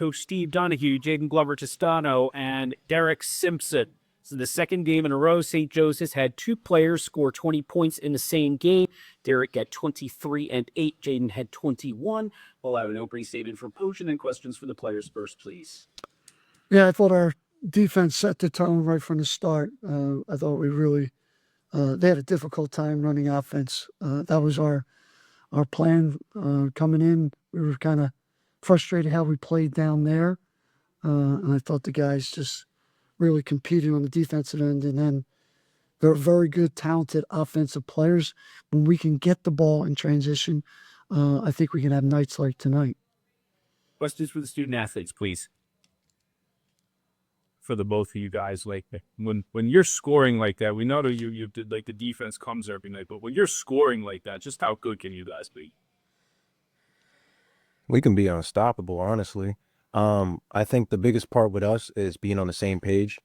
Coach Steve Donahue, Jaden Glover-Tostano, and Derek Simpson. So the second game in a row, St. Joseph's had two players score 20 points in the same game. Derek got 23 and 8. Jaden had 21. We'll have an opening statement from Potion and questions for the players first, please. Yeah, I thought our defense set the tone right from the start. I thought we really they had a difficult time running offense. That was our plan coming in. We were kind of frustrated how we played down there, and I thought the guys just really competed on the defensive end. And then they're very good, talented offensive players. When we can get the ball in transition, I think we can have nights like tonight. Questions for the student athletes, please. For the both of you guys, like when you're scoring like that, we know that you did, like, the defense comes every night, but when you're scoring like that, just how good can you guys be? We can be unstoppable, honestly. I think the biggest part with us is being on the same page.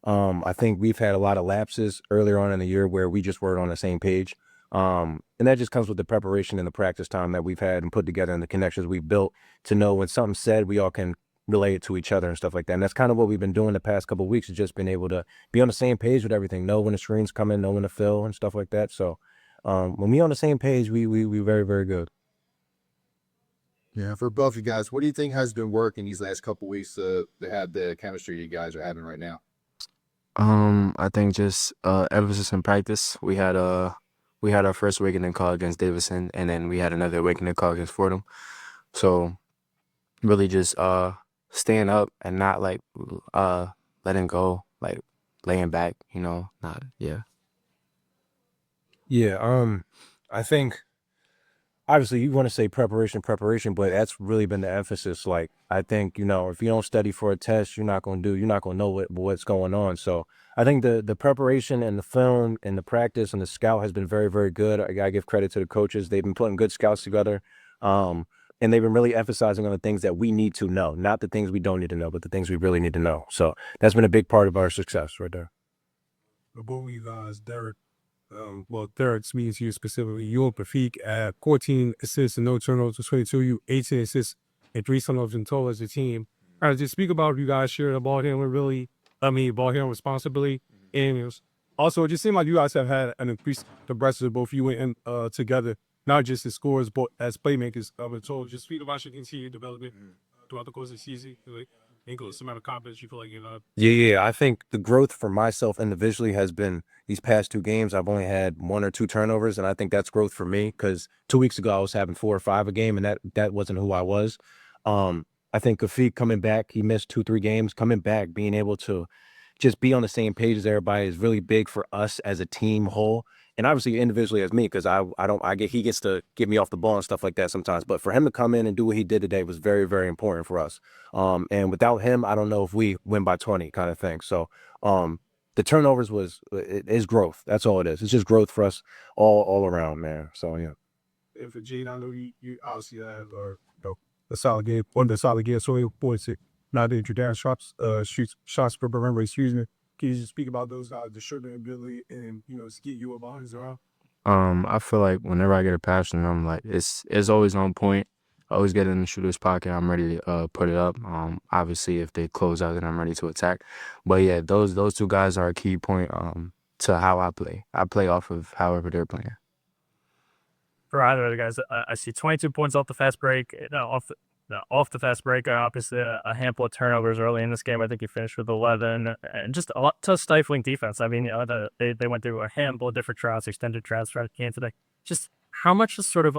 I think we've had a lot of lapses earlier on in the year where we just weren't on the same page. And that just comes with the preparation and the practice time that we've had and put together and the connections we've built to know when something's said, we all can relate it to each other and stuff like that. And that's kind of what we've been doing the past couple of weeks, is just been able to be on the same page with everything, know when the screens come in, know when to fill and stuff like that. So when we on the same page, we very, very good. Yeah, for both of you guys, what do you think has been working these last couple of weeks to have the chemistry you guys are having right now? I think just emphasis in practice. We had our first awakening call against Davidson, and then we had another awakening call against Fordham. So really just staying up and not like letting go, like laying back, not yeah. Yeah, I think obviously you want to say preparation, but that's really been the emphasis. Like, I think, if you don't study for a test, you're not going to know what's going on. So I think the preparation and the film and the practice and the scout has been very, very good. I got to give credit to the coaches. They've been putting good scouts together. And they've been really emphasizing on the things that we need to know, not the things we don't need to know, but the things we really need to know. So that's been a big part of our success right there. Both of you guys, Derek, Derek means you specifically. You and Prafiq at 14 assists and no turnovers to 22. You 18 assists and 3 turnovers in total as a team. All right, just speak about you guys sharing the ball handling ball handling responsibility. And also, it just seemed like you guys have had an increased aggressive, both you and together, not just as scorers, but as playmakers. So just speak about your continued development throughout the course of the season. Like, include some amount of confidence you feel like you have. Yeah. I think the growth for myself individually has been these past 2 games. I've only had 1 or 2 turnovers, and I think that's growth for me, because 2 weeks ago I was having 4 or 5 a game, and that wasn't who I was. I think Kafiq coming back, he missed 2-3 games. Coming back, being able to just be on the same page as everybody is really big for us as a team whole. And obviously individually as me, because he gets to get me off the ball and stuff like that sometimes. But for him to come in and do what he did today was very, very important for us. And without him, I don't know if we win by 20 kind of thing. So the turnovers is growth. That's all it is. It's just growth for us all around, man. So yeah. And for Gene, I know you obviously have a solid game, one of the solid games, so 46. Now that you're down shots per remember, excuse me. Can you just speak about those guys, the shooting ability, and just get you a ball around? I feel like whenever I get a pass from them, like it's always on point. I always get in the shooter's pocket. I'm ready to put it up. Obviously, if they close out, then I'm ready to attack. But yeah, those 2 guys are a key point to how I play. I play off of however they're playing. For either of the guys, I see 22 points off the fast break. Off the fast break, obviously a handful of turnovers early in this game. I think you finished with 11, and just a lot of stifling defense. I mean, they went through a handful of different tryouts, extended tryouts throughout the game today. Just how much is sort of,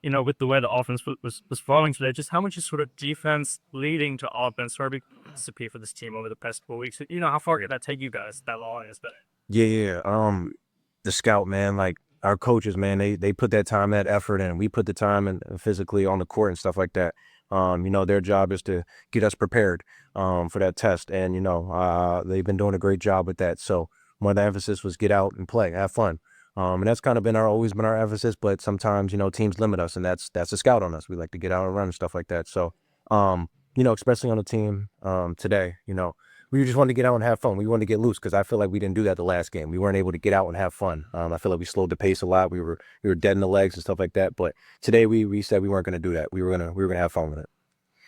with the way the offense was falling today, just how much is sort of defense leading to offense sort of a recipe for this team over the past 4 weeks? How far did that take you guys? That long has been. Yeah. The scout, man, like our coaches, man, they put that time, that effort in. We put the time and physically on the court and stuff like that. Their job is to get us prepared for that test. And, they've been doing a great job with that. So one of the emphasis was get out and play, have fun. And that's kind of always been our emphasis. But sometimes, teams limit us, and that's a scout on us. We like to get out and run and stuff like that. So, especially on the team today, we just wanted to get out and have fun. We wanted to get loose, because I feel like we didn't do that the last game. We weren't able to get out and have fun. I feel like we slowed the pace a lot. We were dead in the legs and stuff like that. But today we said we weren't going to do that. We were gonna have fun with it.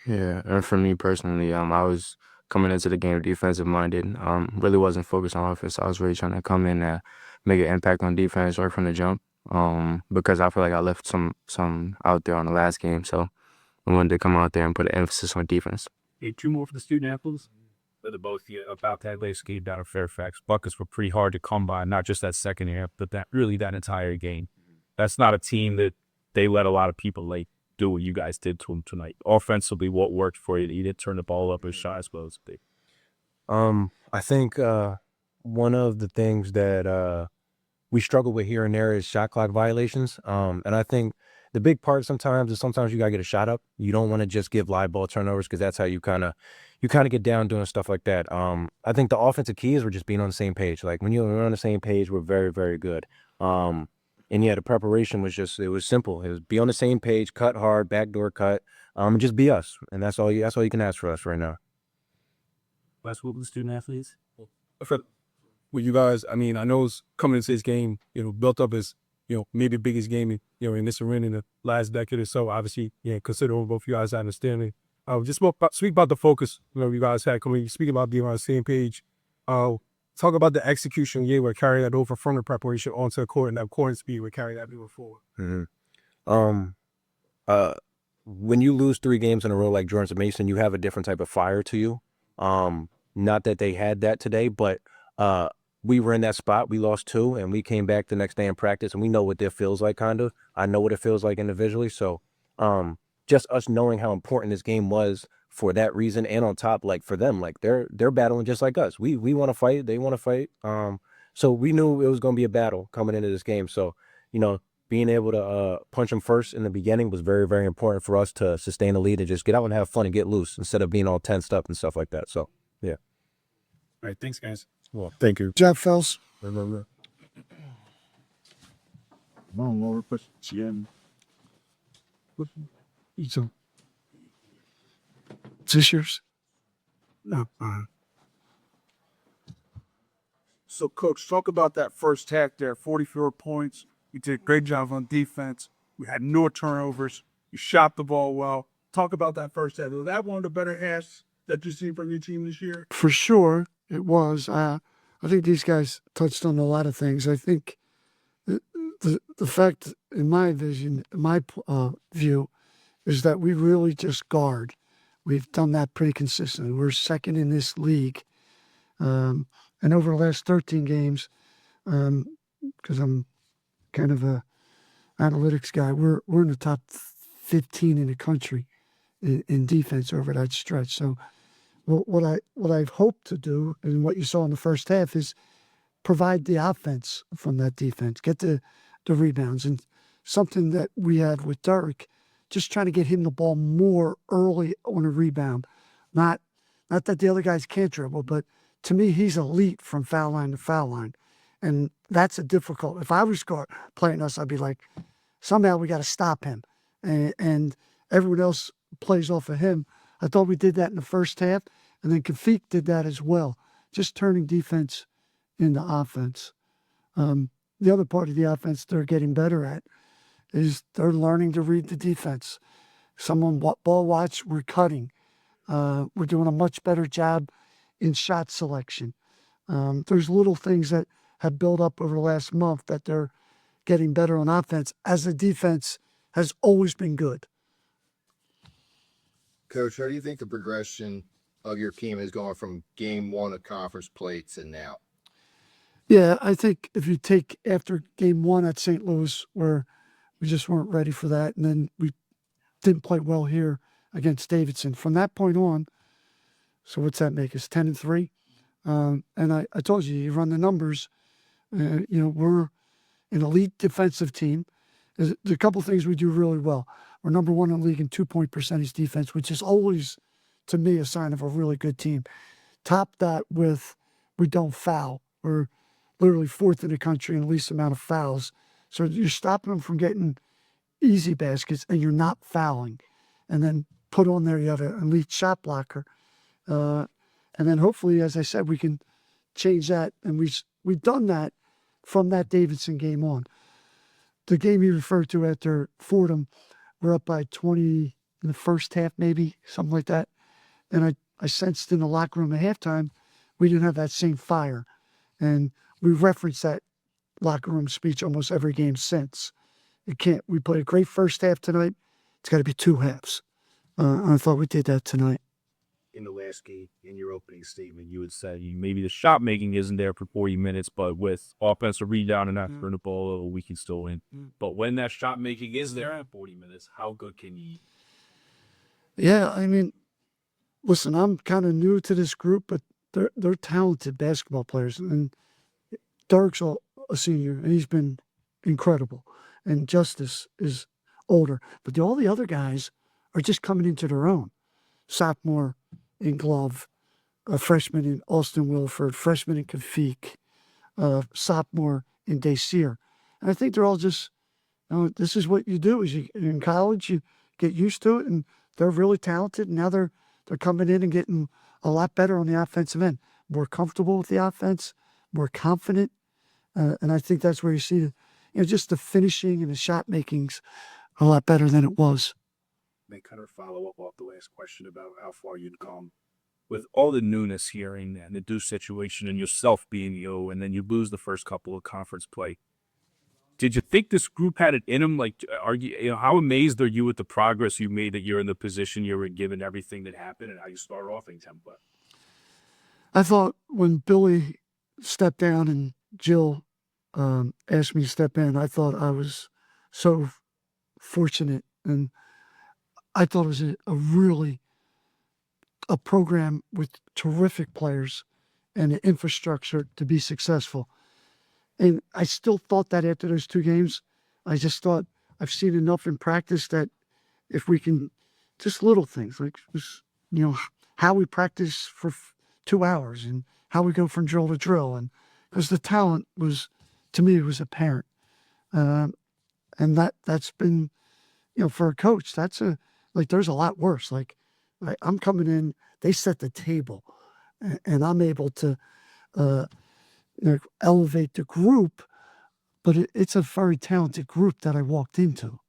Yeah, and for me personally, I was coming into the game defensive minded. Really wasn't focused on offense. I was really trying to come in and make an impact on defense right from the jump. Because I feel like I left some out there on the last game, so I wanted to come out there and put an emphasis on defense. Hey, two more for the student athletes. The both about that latest game down in Fairfax. Buckets were pretty hard to come by, not just that second half, but that entire game. That's not a team that they let a lot of people do what you guys did to them tonight. Offensively, what worked for you? You didn't turn the ball up as shot as well as they. I think one of the things that we struggle with here and there is shot clock violations. And I think the big part sometimes is you gotta get a shot up. You don't want to just give live ball turnovers because that's how you kind of get down doing stuff like that. I think the offensive keys were just being on the same page. Like when you're on the same page, we're very, very good. And yeah, the preparation was it was simple. It was be on the same page, cut hard, backdoor cut, and just be us. And that's all you can ask for us right now. Last word with the student athletes. With you guys, I mean, I know it's coming into this game, built up as, maybe the biggest game, in this arena in the last decade or so. Obviously, considering both you guys understanding. Just speak about the focus, you guys had coming. Speak about being on the same page. Talk about the execution. We're carrying that over from the preparation onto the court, and that court speed, we're carrying that moving forward. When you lose 3 games in a row like Jordan Mason, you have a different type of fire to you. Not that they had that today, but we were in that spot. We lost 2, and we came back the next day in practice, and we know what it feels like, kind of. I know what it feels like individually. So just us knowing how important this game was for that reason, and on top, like for them, like they're battling just like us. We want to fight. They want to fight. So we knew it was going to be a battle coming into this game. So, being able to punch them first in the beginning was very, very important for us to sustain the lead and just get out and have fun and get loose instead of being all tensed up and stuff like that. So, yeah. All right, thanks, guys. Well, thank you. Jeff Phelps. Come on, Laura, push again. So, is this yours? No. So, Coach, talk about that first half there. 44 points. You did a great job on defense. We had no turnovers. You shot the ball well. Talk about that first half. Was that one of the better halves that you've seen from your team this year? For sure, it was. I think these guys touched on a lot of things. I think the fact, in my vision, my view, is that we really just guard. We've done that pretty consistently. We're second in this league. And over the last 13 games, because I'm kind of a analytics guy, we're in the top 15 in the country in defense over that stretch. So what I've hoped to do, and what you saw in the first half, is provide the offense from that defense, get the rebounds, and something that we had with Derek, just trying to get him the ball more early on a rebound. Not that the other guys can't dribble, but to me, he's elite from foul line to foul line. And that's a difficult. If I was playing us, I'd be like, somehow we got to stop him. And everyone else plays off of him. I thought we did that in the first half. And then Kafik did that as well, just turning defense into offense. The other part of the offense they're getting better at is they're learning to read the defense. Someone ball watch, we're cutting. We're doing a much better job in shot selection. There's little things that have built up over the last month that they're getting better on offense, as the defense has always been good. Coach, how do you think the progression of your team is going from game 1 of conference play to now? Yeah, I think if you take after game 1 at St. Louis, where we just weren't ready for that, and then we didn't play well here against Davidson. From that point on, so what's that make us, 10-3? And I told you, you run the numbers, we're an elite defensive team. There's a couple things we do really well. We're number 1 in the league in 2-point percentage defense, which is always, to me, a sign of a really good team. Top that with we don't foul. We're literally 4th in the country in the least amount of fouls. So you're stopping them from getting easy baskets, and you're not fouling. And then put on there, you have an elite shot blocker. And then hopefully, as I said, we can change that. And we've done that from that Davidson game on. The game you referred to after Fordham, we're up by 20 in the first half, maybe something like that. And I sensed in the locker room at halftime, we didn't have that same fire. And we referenced that locker room speech almost every game since. We played a great first half tonight. It's got to be two halves. I thought we did that tonight. In the last game, in your opening statement, you would say maybe the shot making isn't there for 40 minutes, but with offensive rebound and not turn the ball over, we can still win. But when that shot making is there at 40 minutes, how good can you? Yeah, I mean, listen, I'm kind of new to this group, but they're talented basketball players, and Derek's a senior, and he's been incredible, and Justice is older, but all the other guys are just coming into their own. Sophomore in Glove, a freshman in Austin Wilford, freshman in Kafik, sophomore in Dacier. And I think they're all just, this is what you do. Is in college, you get used to it, and they're really talented. And now they're coming in and getting a lot better on the offensive end, more comfortable with the offense, more confident. And I think that's where you see, just the finishing and the shot making's a lot better than it was. They kind of follow up off the last question about how far you'd come. With all the newness here and the Deuce situation and yourself being you, and then you lose the first couple of conference play. Did you think this group had it in them? Like, how amazed are you with the progress you made that you're in the position you're in, given everything that happened and how you started off in Tampa? I thought when Billy stepped down and Jill asked me to step in, I thought I was so fortunate, and I thought it was a program with terrific players and an infrastructure to be successful. And I still thought that after those two games. I just thought I've seen enough in practice that if we can, just little things like, how we practice for 2 hours and how we go from drill to drill. And because the talent was, to me, it was apparent. And that's been, for a coach, there's a lot worse. Like I'm coming in, they set the table, and I'm able to elevate the group, but it's a very talented group that I walked into.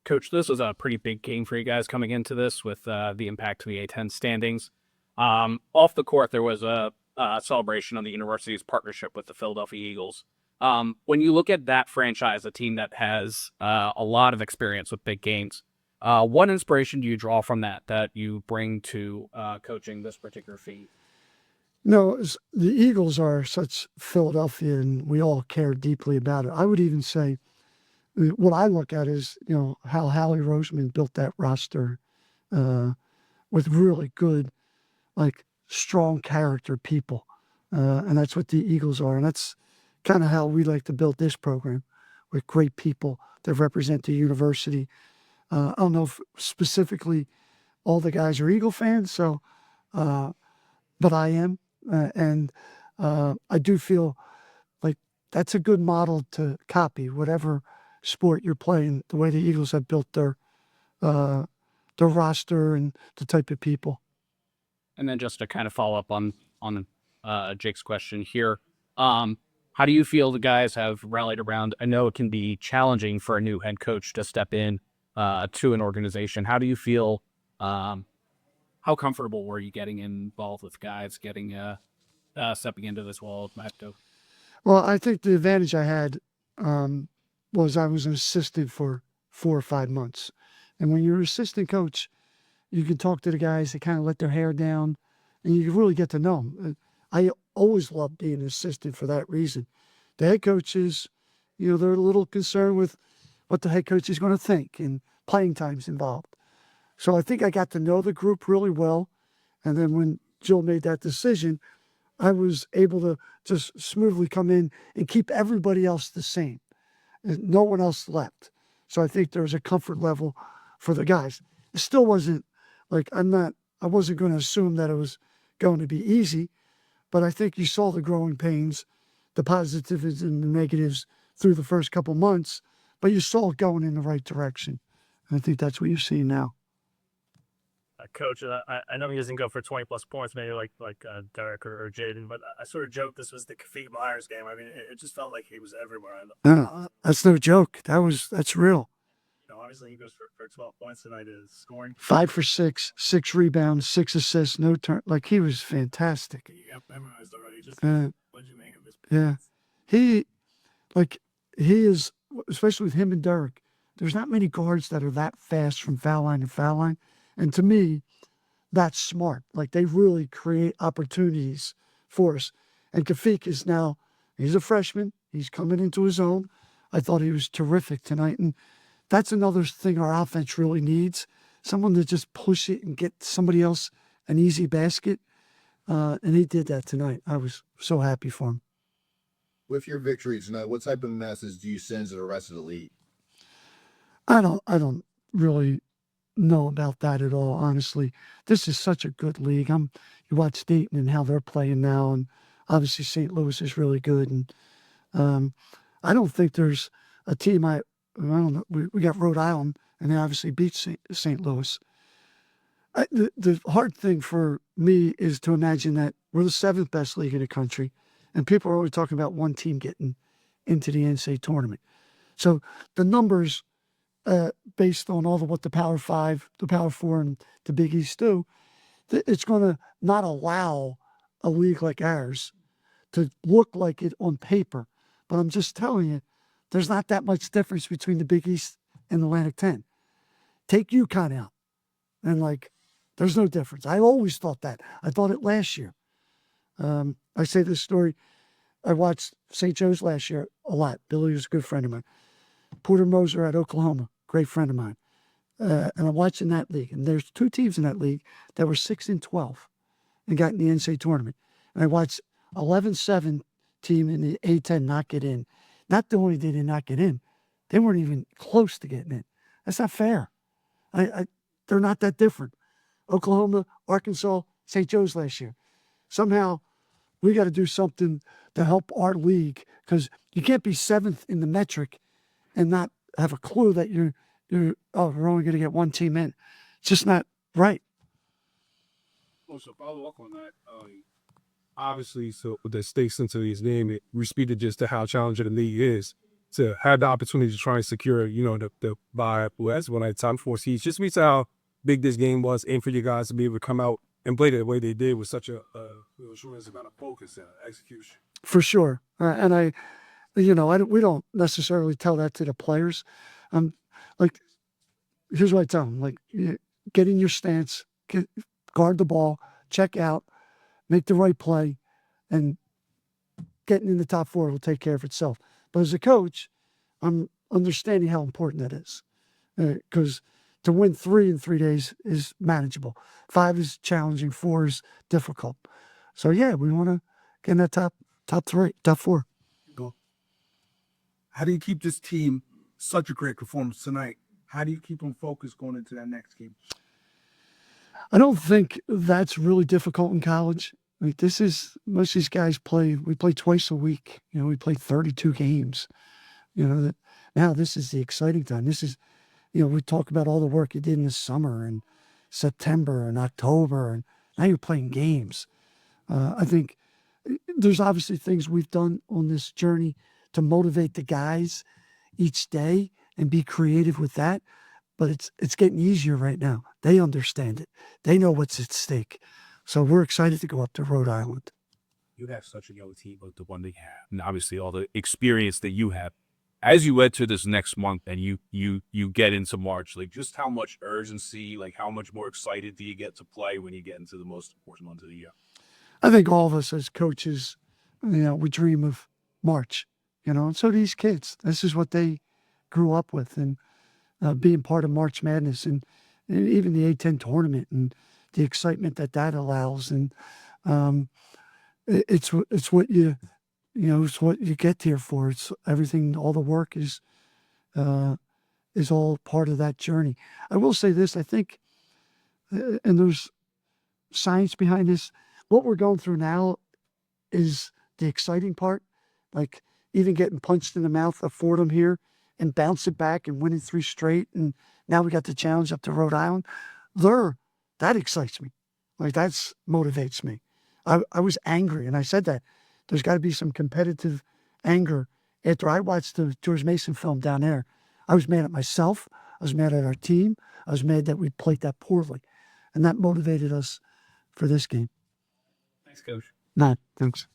Coach, this was a pretty big game for you guys coming into this with the impact to the A-10 standings. Off the court, there was a celebration on the university's partnership with the Philadelphia Eagles. When you look at that franchise, a team that has a lot of experience with big games, what inspiration do you draw from that you bring to coaching this particular feat? No, the Eagles are such Philadelphia, and we all care deeply about it. I would even say what I look at is, how Howie Roseman built that roster with really good, strong character people. And that's what the Eagles are. And that's kind of how we like to build this program, with great people that represent the university. I don't know if specifically all the guys are Eagle fans, but I am. And I do feel like that's a good model to copy, whatever sport you're playing, the way the Eagles have built their roster and the type of people. And then just to kind of follow up on Jake's question here, how do you feel the guys have rallied around? I know it can be challenging for a new head coach to step in to an organization. How do you feel? How comfortable were you getting involved with guys, stepping into this wall of Macdo? Well, I think the advantage I had was I was an assistant for 4 or 5 months. And when you're an assistant coach, you can talk to the guys, they kind of let their hair down, and you really get to know them. I always loved being an assistant for that reason. The head coaches, they're a little concerned with what the head coach is going to think, and playing time's involved. So I think I got to know the group really well. And then when Jill made that decision, I was able to just smoothly come in and keep everybody else the same. And no one else left. So I think there was a comfort level for the guys. It still wasn't I wasn't going to assume that it was going to be easy, but I think you saw the growing pains, the positives and the negatives through the first couple months, but you saw it going in the right direction. And I think that's what you're seeing now. Coach, I know he doesn't go for 20-plus points, maybe like Derek or Jaden, but I sort of joked this was the Kafik Myers game. I mean, it just felt like he was everywhere. No, that's no joke. That's real. Obviously, he goes for 12 points tonight. Is scoring. 5 for 6, 6 rebounds, 6 assists, no turn. Like, he was fantastic. You have memorized already. Just what did you make of his? Yeah, he is, especially with him and Derek. There's not many guards that are that fast from foul line to foul line, and to me, that's smart. Like, they really create opportunities for us. And Kafik is now, he's a freshman. He's coming into his own. I thought he was terrific tonight. And that's another thing our offense really needs. Someone to just push it and get somebody else an easy basket. And he did that tonight. I was so happy for him. With your victory tonight, what type of message do you send to the rest of the league? I don't really know about that at all, honestly. This is such a good league. You watch Dayton and how they're playing now, and obviously St. Louis is really good. And I don't think there's a team I don't know. We got Rhode Island, and they obviously beat St. Louis. The hard thing for me is to imagine that we're the 7th best league in the country, and people are only talking about one team getting into the NCAA tournament. So the numbers, based on all what the Power 5, the Power 4, and the Big East do, it's going to not allow a league like ours to look like it on paper. But I'm just telling you, there's not that much difference between the Big East and the Atlantic 10. Take UConn out, and there's no difference. I always thought that. I thought it last year. I say this story. I watched St. Joe's last year a lot. Billy was a good friend of mine. Porter Moser at Oklahoma, great friend of mine. And I'm watching that league. And there's 2 teams in that league that were 6-12 and got in the NCAA tournament. And I watched 11-7 team in the A10 not get in. Not only did they not get in, they weren't even close to getting in. That's not fair. They're not that different. Oklahoma, Arkansas, St. Joe's last year. Somehow, we got to do something to help our league, because you can't be 7th in the metric and not have a clue that we're only going to get one team in. It's just not right. Oh, so follow up on that. Obviously, so with the stakes into his name, it repeated just to how challenging the league is. To have the opportunity to try and secure, the bye as one at time 4 seeds, just means how big this game was, and for you guys to be able to come out and play the way they did with such a tremendous amount of focus and execution. For sure. And we don't necessarily tell that to the players. Here's what I tell them: get in your stance, guard the ball, check out, make the right play, and getting in the top 4 will take care of itself. But as a coach, I'm understanding how important that is, because to win 3 in 3 days is manageable. 5 is challenging. 4 is difficult. So yeah, we want to get in that top 3, top 4. How do you keep this team such a great performance tonight? How do you keep them focused going into that next game? I don't think that's really difficult in college. Most of these guys we play twice a week. We play 32 games. Now this is the exciting time. This is, we talk about all the work you did in the summer and September and October, and now you're playing games. I think there's obviously things we've done on this journey to motivate the guys each day and be creative with that. But it's getting easier right now. They understand it. They know what's at stake. So we're excited to go up to Rhode Island. You have such a young team, like the one they have, and obviously all the experience that you have. As you enter this next month and you get into March, just how much urgency, how much more excited do you get to play when you get into the most important month of the year? I think all of us as coaches, we dream of March, and so do these kids. This is what they grew up with, and being part of March Madness and even the A10 tournament and the excitement that allows. And it's what it's what you get here for. It's everything. All the work is all part of that journey. I will say this: I think, and there's science behind this. What we're going through now is the exciting part. Even getting punched in the mouth of Fordham here and bounce it back and winning 3 straight, and now we got the challenge up to Rhode Island. That excites me. That motivates me. I was angry, and I said that. There's got to be some competitive anger. After I watched the George Mason film down there, I was mad at myself. I was mad at our team. I was mad that we played that poorly. And that motivated us for this game. Thanks, Coach. Not, thanks.